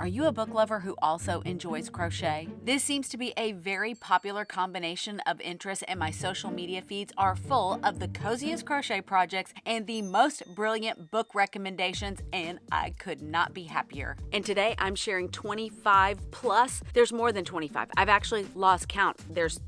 Are you a book lover who also enjoys crochet? This seems to be a very popular combination of interests, and my social media feeds are full of the coziest crochet projects and the most brilliant book recommendations, and I could not be happier. And today I'm sharing 25 plus. There's more than 25. I've actually lost count. There's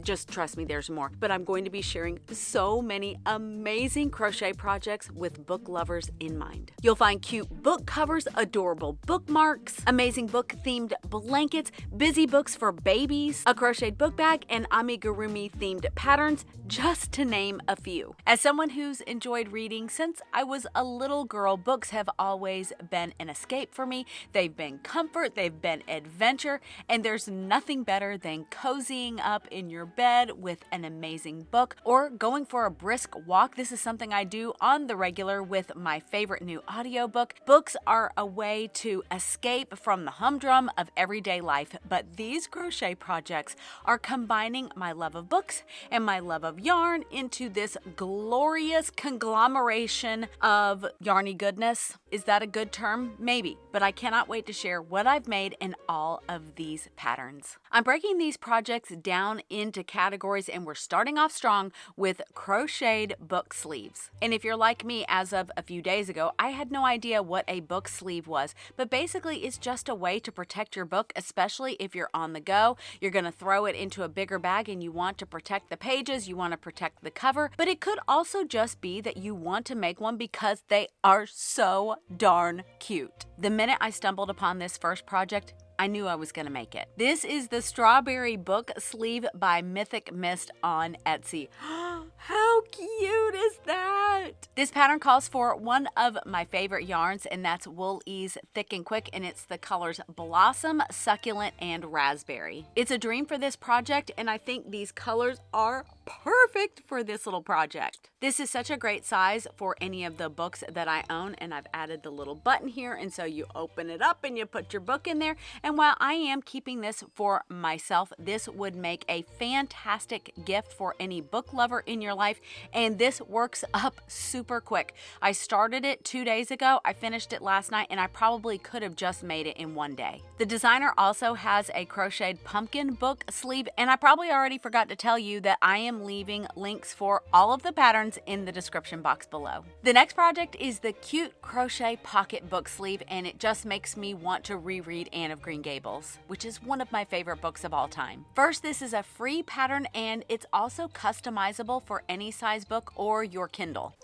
just trust me, there's more. But I'm going to be sharing so many amazing crochet projects with book lovers in mind. You'll find cute book covers, adorable bookmarks, amazing book-themed blankets, busy books for babies, a crocheted book bag, and amigurumi-themed patterns, just to name a few. As someone who's enjoyed reading since I was a little girl, books have always been an escape for me. They've been comfort, they've been adventure, and there's nothing better than cozying up in your bed with an amazing book or going for a brisk walk. This is something I do on the regular with my favorite new audiobook. Books are a way to escape from the humdrum of everyday life, but these crochet projects are combining my love of books and my love of yarn into this glorious conglomeration of yarny goodness. Is that a good term? Maybe, but I cannot wait to share what I've made in all of these patterns. I'm breaking these projects down into categories, and we're starting off strong with crocheted book sleeves. And if you're like me, as of a few days ago, I had no idea what a book sleeve was, but basically it's just a way to protect your book, especially if you're on the go. You're going to throw it into a bigger bag and you want to protect the pages, you want to protect the cover, but it could also just be that you want to make one because they are so darn cute. The minute I stumbled upon this first project, I knew I was going to make it. This is the Strawberry Book Sleeve by Mythic Mist on Etsy. How cute is that? This pattern calls for one of my favorite yarns, and that's Wool Ease Thick and Quick, and it's the colors Blossom, Succulent, and Raspberry. It's a dream for this project, and I think these colors are perfect for this little project. This is such a great size for any of the books that I own, and I've added the little button here, and so you open it up and you put your book in there. And while I am keeping this for myself, this would make a fantastic gift for any book lover in your life, and this works up super quick. I started it 2 days ago, I finished it last night, and I probably could have just made it in one day. The designer also has a crocheted pumpkin book sleeve, and I probably already forgot to tell you that I am leaving links for all of the patterns in the description box below. The next project is the cute crochet pocket book sleeve, and it just makes me want to reread Anne of Green Gables, which is one of my favorite books of all time. First, this is a free pattern, and it's also customizable for any size book or your Kindle.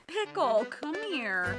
Pickle, come here.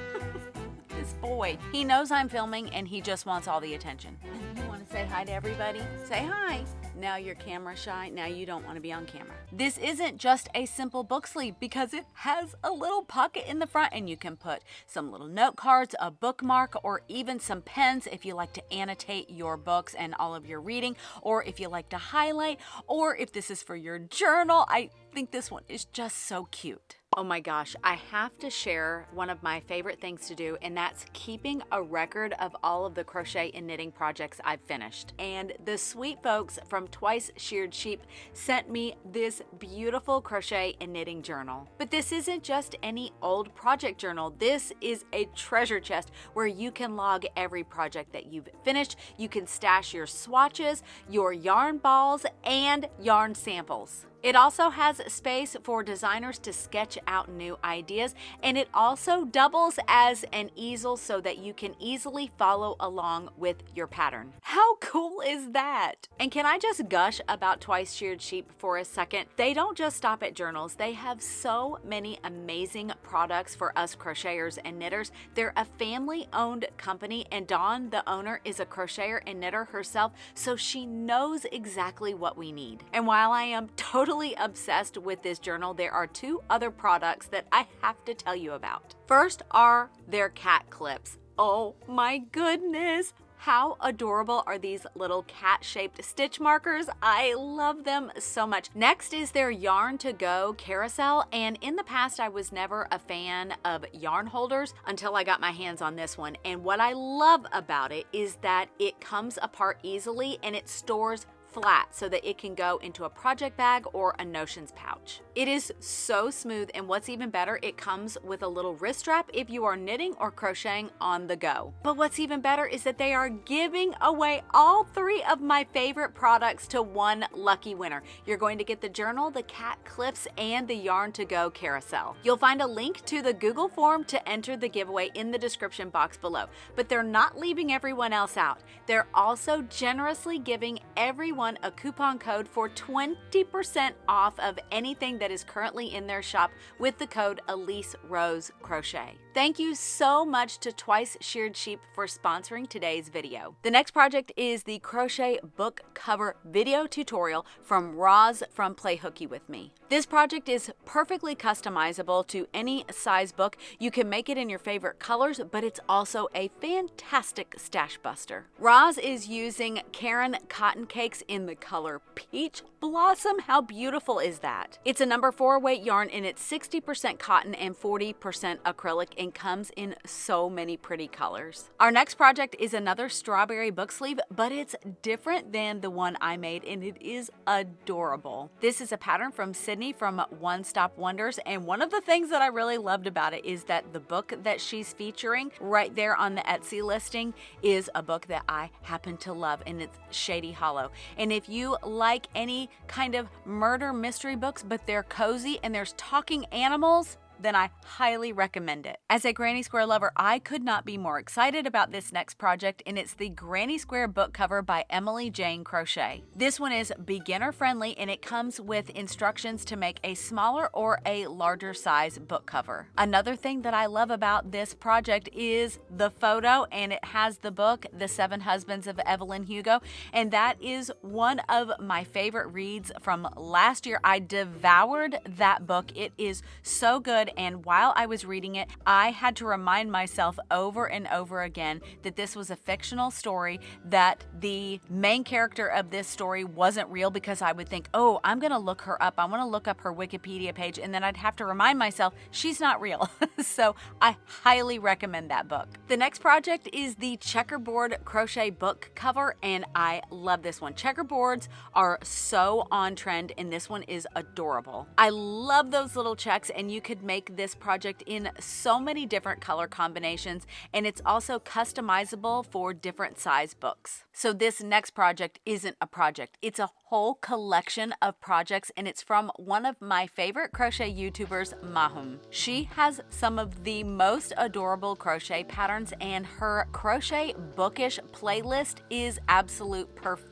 This boy, he knows I'm filming and he just wants all the attention. You want to say hi to everybody? Say hi. Now you're camera shy. Now you don't want to be on camera. This isn't just a simple book sleeve because it has a little pocket in the front, and you can put some little note cards, a bookmark, or even some pens if you like to annotate your books and all of your reading, or if you like to highlight, or if this is for your journal. I think this one is just so cute. Oh my gosh, I have to share one of my favorite things to do, and that's keeping a record of all of the crochet and knitting projects I've finished. And the sweet folks from Twice Sheared Sheep sent me this beautiful crochet and knitting journal. But this isn't just any old project journal. This is a treasure chest where you can log every project that you've finished. You can stash your swatches, your yarn balls, and yarn samples. It also has space for designers to sketch out new ideas, and it also doubles as an easel so that you can easily follow along with your pattern. How cool is that? And can I just gush about Twice Sheared Sheep for a second? They don't just stop at journals. They have so many amazing products for us crocheters and knitters. They're a family-owned company, and Dawn, the owner, is a crocheter and knitter herself, so she knows exactly what we need. And while I am totally obsessed with this journal, there are two other products that I have to tell you about. First are their cat clips. Oh my goodness! How adorable are these little cat-shaped stitch markers? I love them so much. Next is their Yarn to Go carousel, and in the past I was never a fan of yarn holders until I got my hands on this one, and what I love about it is that it comes apart easily and it stores flat so that it can go into a project bag or a Notions pouch. It is so smooth, and what's even better, it comes with a little wrist strap if you are knitting or crocheting on the go. But what's even better is that they are giving away all 3 of my favorite products to one lucky winner. You're going to get the journal, the cat clips, and the yarn to go carousel. You'll find a link to the Google form to enter the giveaway in the description box below. But they're not leaving everyone else out. They're also generously giving everyone a coupon code for 20% off of anything that is currently in their shop with the code Elise Rose Crochet. Thank you so much to Twice Sheared Sheep for sponsoring today's video. The next project is the crochet book cover video tutorial from Roz from Play Hooky With Me. This project is perfectly customizable to any size book. You can make it in your favorite colors, but it's also a fantastic stash buster. Roz is using Karen cotton cakes in the color Peach Blossom. How beautiful is that? It's a number 4 weight yarn, and it's 60% cotton and 40% acrylic, and comes in so many pretty colors. Our next project is another strawberry book sleeve, but it's different than the one I made, and it is adorable. This is a pattern from Sydney from One Stop Wonders, and one of the things that I really loved about it is that the book that she's featuring right there on the Etsy listing is a book that I happen to love, and it's Shady Hollow. And if you like any kind of murder mystery books, but they're cozy and there's talking animals, then I highly recommend it. As a Granny Square lover, I could not be more excited about this next project, and it's the Granny Square book cover by Emily Jane Crochet. This one is beginner friendly, and it comes with instructions to make a smaller or a larger size book cover. Another thing that I love about this project is the photo, and it has the book, The 7 Husbands of Evelyn Hugo, and that is one of my favorite reads from last year. I devoured that book. It is so good. And while I was reading it, I had to remind myself over and over again that this was a fictional story, that the main character of this story wasn't real, because I would think, oh, I'm going to look her up. I want to look up her Wikipedia page. And then I'd have to remind myself she's not real. So I highly recommend that book. The next project is the checkerboard crochet book cover, and I love this one. Checkerboards are so on trend, and this one is adorable. I love those little checks, and you could make this project in so many different color combinations, and it's also customizable for different size books. So this next project isn't a project, it's a whole collection of projects, and it's from one of my favorite crochet YouTubers, Mahum. She has some of the most adorable crochet patterns, and her crochet bookish playlist is absolute perfection.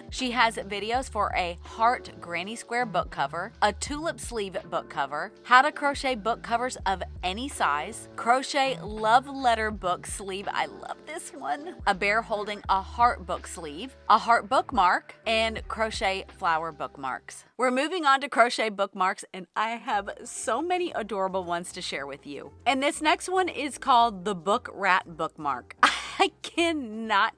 She has videos for a heart Granny Square book cover, a tulip sleeve book cover, how to crochet book covers of any size, crochet love letter book sleeve, I love this one, a bear holding a heart book sleeve, a heart bookmark, and crochet flower bookmarks. We're moving on to crochet bookmarks, and I have so many adorable ones to share with you. And this next one is called the Book Rat Bookmark. I cannot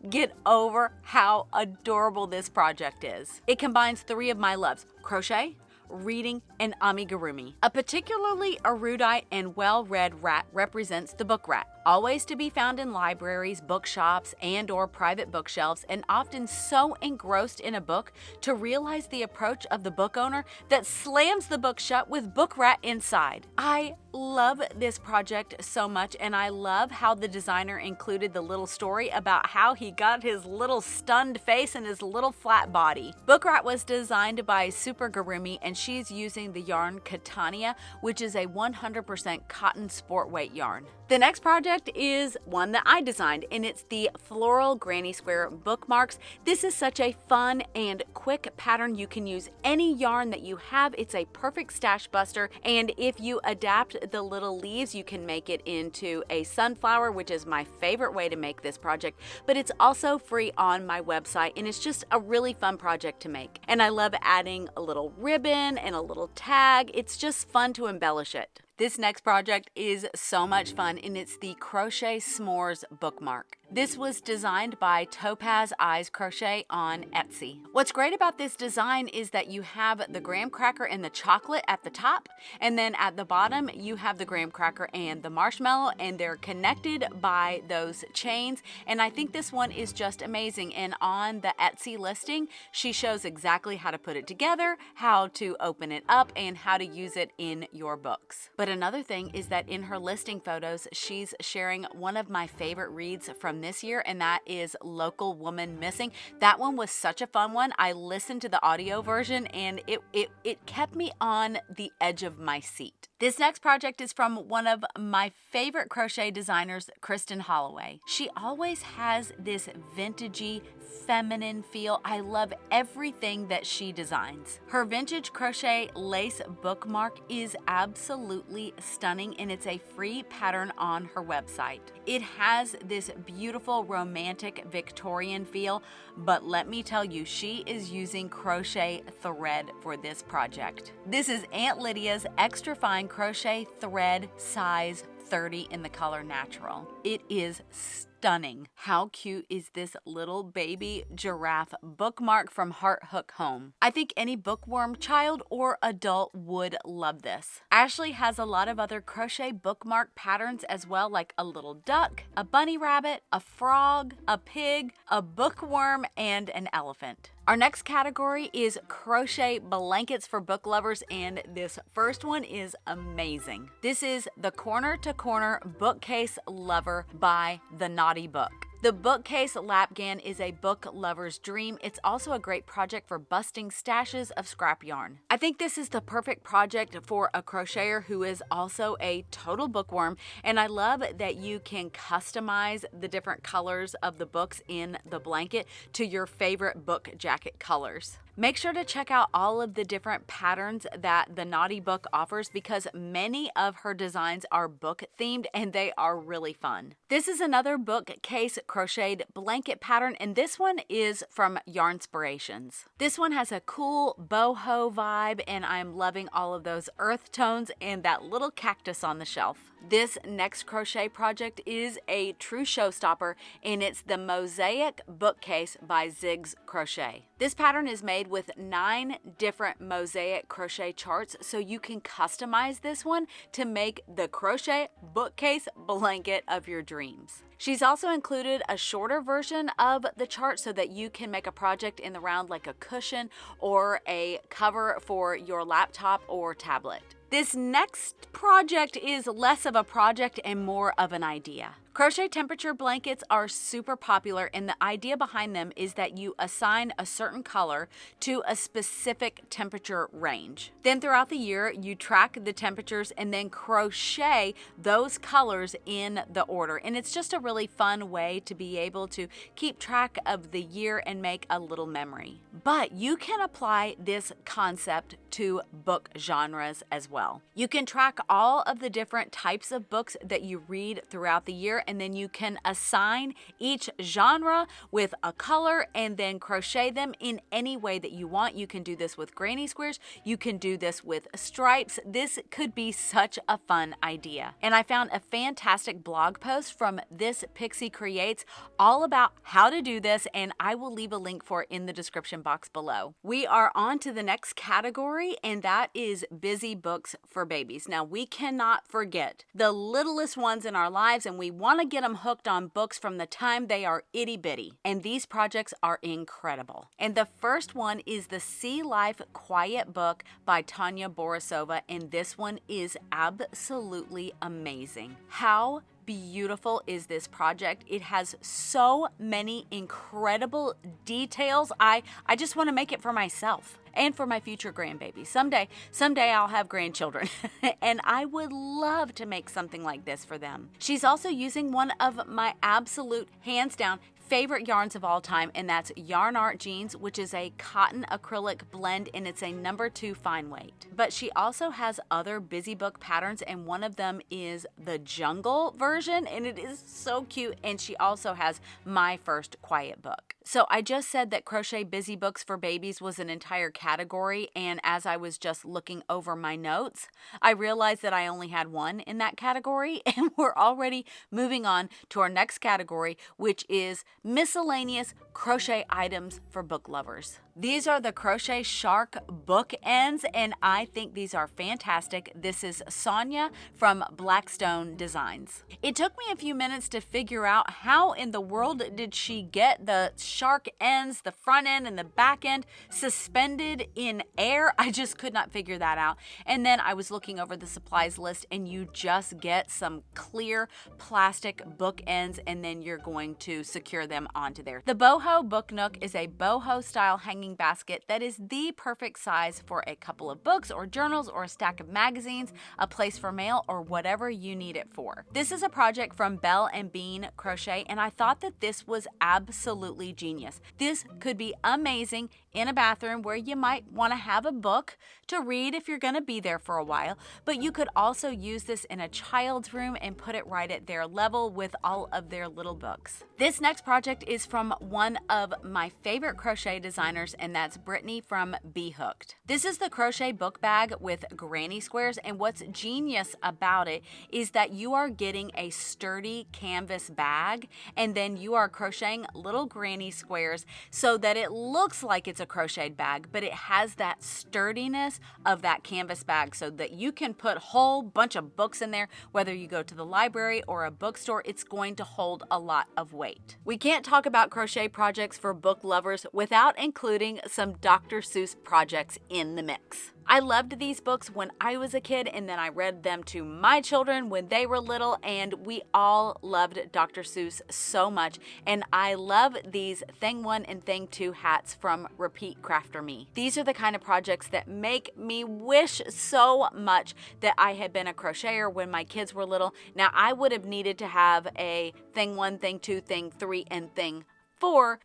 get over how adorable this project is. It combines 3 of my loves: crochet, reading, and amigurumi. A particularly erudite and well-read rat represents the book rat, always to be found in libraries, bookshops, and/or private bookshelves, and often so engrossed in a book to realize the approach of the book owner that slams the book shut with book rat inside. I love this project so much, and I love how the designer included the little story about how he got his little stunned face and his little flat body. Book rat was designed by Super Gurumi, and she's using the yarn Catania, which is a 100% cotton sport weight yarn. The next project is one that I designed, and it's the Floral Granny Square Bookmarks. This is such a fun and quick pattern. You can use any yarn that you have. It's a perfect stash buster, and if you adapt the little leaves, you can make it into a sunflower, which is my favorite way to make this project, but it's also free on my website, and it's just a really fun project to make. And I love adding a little ribbon and a little tag. It's just fun to embellish it. This next project is so much fun, and it's the Crochet S'mores Bookmark. This was designed by Topaz Eyes Crochet on Etsy. What's great about this design is that you have the graham cracker and the chocolate at the top, and then at the bottom you have the graham cracker and the marshmallow, and they're connected by those chains. And I think this one is just amazing. And on the Etsy listing, she shows exactly how to put it together, how to open it up, and how to use it in your books. But another thing is that in her listing photos, she's sharing one of my favorite reads from this year, and that is Local Woman Missing. That one was such a fun one. I listened to the audio version and it kept me on the edge of my seat. This next project is from one of my favorite crochet designers, Kristen Holloway. She always has this vintagey, feminine feel. I love everything that she designs. Her vintage crochet lace bookmark is absolutely stunning, and it's a free pattern on her website. It has this beautiful romantic Victorian feel, but let me tell you, she is using crochet thread for this project. This is Aunt Lydia's extra fine crochet thread, size 30 in the color natural. It is stunning. How cute is this little baby giraffe bookmark from Heart Hook Home? I think any bookworm child or adult would love this. Ashley has a lot of other crochet bookmark patterns as well, like a little duck, a bunny rabbit, a frog, a pig, a bookworm, and an elephant. Our next category is crochet blankets for book lovers, and this first one is amazing. This is the Corner to Corner Bookcase Lover by The Naughty Book. The bookcase lapgan is a book lover's dream. It's also a great project for busting stashes of scrap yarn. I think this is the perfect project for a crocheter who is also a total bookworm, and I love that you can customize the different colors of the books in the blanket to your favorite book jacket colors. Make sure to check out all of the different patterns that the Naughty Book offers, because many of her designs are book themed and they are really fun. This is another bookcase crocheted blanket pattern, and this one is from Yarnspirations. This one has a cool boho vibe, and I'm loving all of those earth tones and that little cactus on the shelf. This next crochet project is a true showstopper, and it's the Mosaic Bookcase by Ziggs Crochet. This pattern is made with 9 different mosaic crochet charts, so you can customize this one to make the crochet bookcase blanket of your dreams. She's also included a shorter version of the chart so that you can make a project in the round like a cushion or a cover for your laptop or tablet. This next project is less of a project and more of an idea. Crochet temperature blankets are super popular, and the idea behind them is that you assign a certain color to a specific temperature range. Then throughout the year, you track the temperatures and then crochet those colors in the order. And it's just a really fun way to be able to keep track of the year and make a little memory. But you can apply this concept to book genres as well. You can track all of the different types of books that you read throughout the year, and then you can assign each genre with a color and then crochet them in any way that you want. You can do this with granny squares. You can do this with stripes. This could be such a fun idea. And I found a fantastic blog post from This Pixie Creates all about how to do this, and I will leave a link for it in the description box below. We are on to the next category, and that is busy books for babies. Now, we cannot forget the littlest ones in our lives, and we want to get them hooked on books from the time they are itty bitty. And these projects are incredible. And the first one is the Sea Life Quiet Book by Tanya Borisova, and this one is absolutely amazing. How beautiful is this project? It has so many incredible details. I just want to make it for myself and for my future grandbabies. Someday I'll have grandchildren and I would love to make something like this for them. She's also using one of my absolute hands down favorite yarns of all time, and that's Yarn Art Jeans, which is a cotton acrylic blend, and it's a #2 fine weight. But she also has other busy book patterns, and one of them is the jungle version, and it is so cute. And she also has My First Quiet Book. So I just said that crochet busy books for babies was an entire category, and as I was just looking over my notes, I realized that I only had one in that category, and we're already moving on to our next category, which is miscellaneous crochet items for book lovers. These are the Crochet Shark bookends, and I think these are fantastic. This is Sonia from Blackstone Designs. It took me a few minutes to figure out how in the world did she get the shark ends, the front end and the back end, suspended in air. I just could not figure that out. And then I was looking over the supplies list, and you just get some clear plastic bookends, and then you're going to secure them onto there. The Boho Book Nook is a boho style hanging basket that is the perfect size for a couple of books or journals or a stack of magazines, a place for mail, or whatever you need it for. This is a project from Belle and Bean Crochet, and I thought that this was absolutely genius. This could be amazing in a bathroom where you might want to have a book to read if you're going to be there for a while, but you could also use this in a child's room and put it right at their level with all of their little books. This next project is from one of my favorite crochet designers, and that's Brittany from Be Hooked. This is the crochet book bag with granny squares, and what's genius about it is that you are getting a sturdy canvas bag, and then you are crocheting little granny squares so that it looks like it's a crocheted bag, but it has that sturdiness of that canvas bag so that you can put a whole bunch of books in there. Whether you go to the library or a bookstore, it's going to hold a lot of weight. We can't talk about crochet projects for book lovers without including some Dr. Seuss projects in the mix. I loved these books when I was a kid, and then I read them to my children when they were little, and we all loved Dr. Seuss so much. And I love these Thing 1 and Thing 2 hats from Repeat Crafter Me. These are the kind of projects that make me wish so much that I had been a crocheter when my kids were little. Now, I would have needed to have a Thing 1, Thing 2, Thing 3, and Thing 4,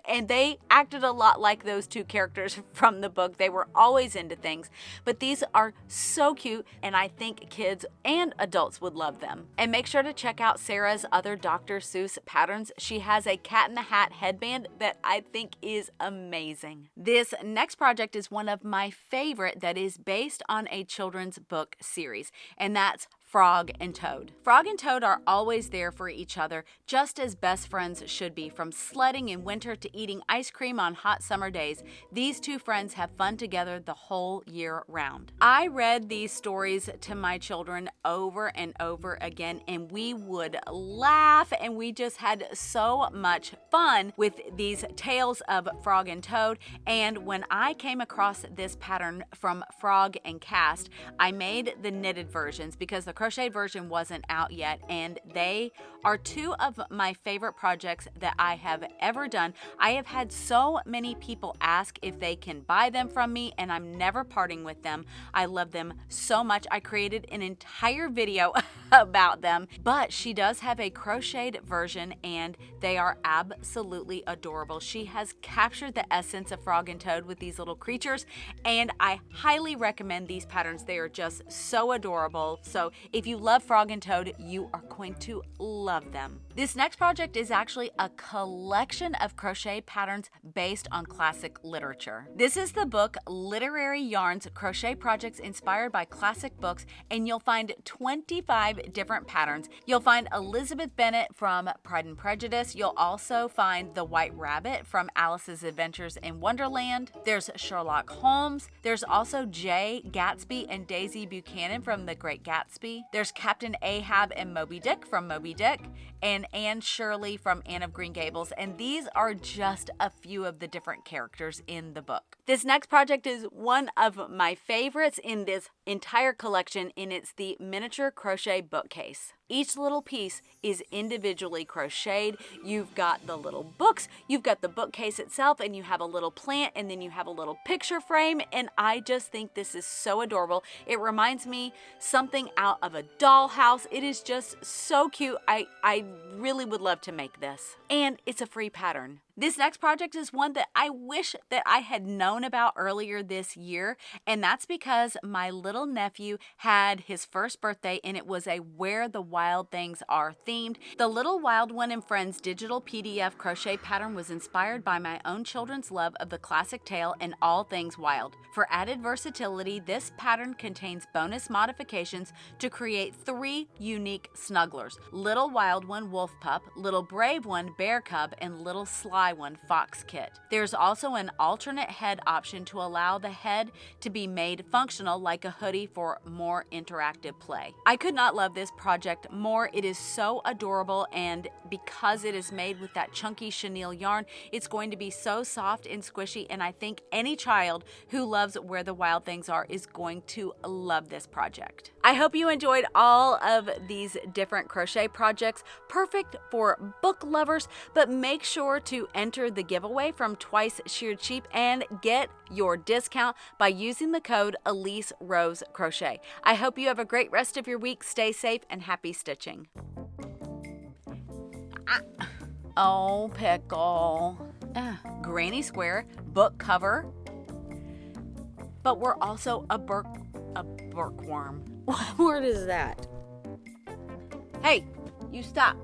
and they acted a lot like those two characters from the book. They were always into things, but these are so cute, and I think kids and adults would love them. And make sure to check out Sarah's other Dr. Seuss patterns. She has a cat in the hat headband that I think is amazing. This next project is one of my favorite that is based on a children's book series, and that's Frog and Toad. Frog and Toad are always there for each other, just as best friends should be. From sledding in winter to eating ice cream on hot summer days, these two friends have fun together the whole year round. I read these stories to my children over and over again, and we would laugh, and we just had so much fun with these tales of Frog and Toad. And when I came across this pattern from Frog and Cast, I made the knitted versions because the crocheted version wasn't out yet, and they are two of my favorite projects that I have ever done. I have had so many people ask if they can buy them from me, and I'm never parting with them. I love them so much. I created an entire video about them, but she does have a crocheted version, and they are absolutely adorable. She has captured the essence of Frog and Toad with these little creatures, and I highly recommend these patterns. They are just so adorable. So if you love Frog and Toad, you are going to love them. This next project is actually a collection of crochet patterns based on classic literature. This is the book Literary Yarns Crochet Projects Inspired by Classic Books, and you'll find 25 different patterns. You'll find Elizabeth Bennet from Pride and Prejudice. You'll also find the White Rabbit from Alice's Adventures in Wonderland. There's Sherlock Holmes. There's also Jay Gatsby and Daisy Buchanan from The Great Gatsby. There's Captain Ahab and Moby Dick from Moby Dick, and Anne Shirley from Anne of Green Gables, and these are just a few of the different characters in the book. This next project is one of my favorites in this entire collection, and it's the miniature crochet bookcase. Each little piece is individually crocheted. You've got the little books, you've got the bookcase itself, and you have a little plant, and then you have a little picture frame, and I just think this is so adorable. It reminds me something out of a dollhouse. It is just so cute. I really would love to make this. And it's a free pattern. This next project is one that I wish that I had known about earlier this year, and that's because my little nephew had his first birthday, and it was a Where the Wild Things Are themed. The Little Wild One and Friends digital PDF crochet pattern was inspired by my own children's love of the classic tale and all things wild. For added versatility, this pattern contains bonus modifications to create 3 unique snugglers: Little Wild One Wolf Pup, Little Brave One Bear Cub, and Little Sly One Fox Kit. There's also an alternate head option to allow the head to be made functional like a hoodie for more interactive play. I could not love this project more. It is so adorable, and because it is made with that chunky chenille yarn, it's going to be so soft and squishy, and I think any child who loves Where the Wild Things Are is going to love this project. I hope you enjoyed all of these different crochet projects, perfect for book lovers, but make sure to enter the giveaway from Twice Sheared Sheep and get your discount by using the code Elise Rose Crochet. I hope you have a great rest of your week. Stay safe and happy stitching. Oh, pickle. Granny Square book cover. But we're also a bookworm. What word is that? Hey, you stop.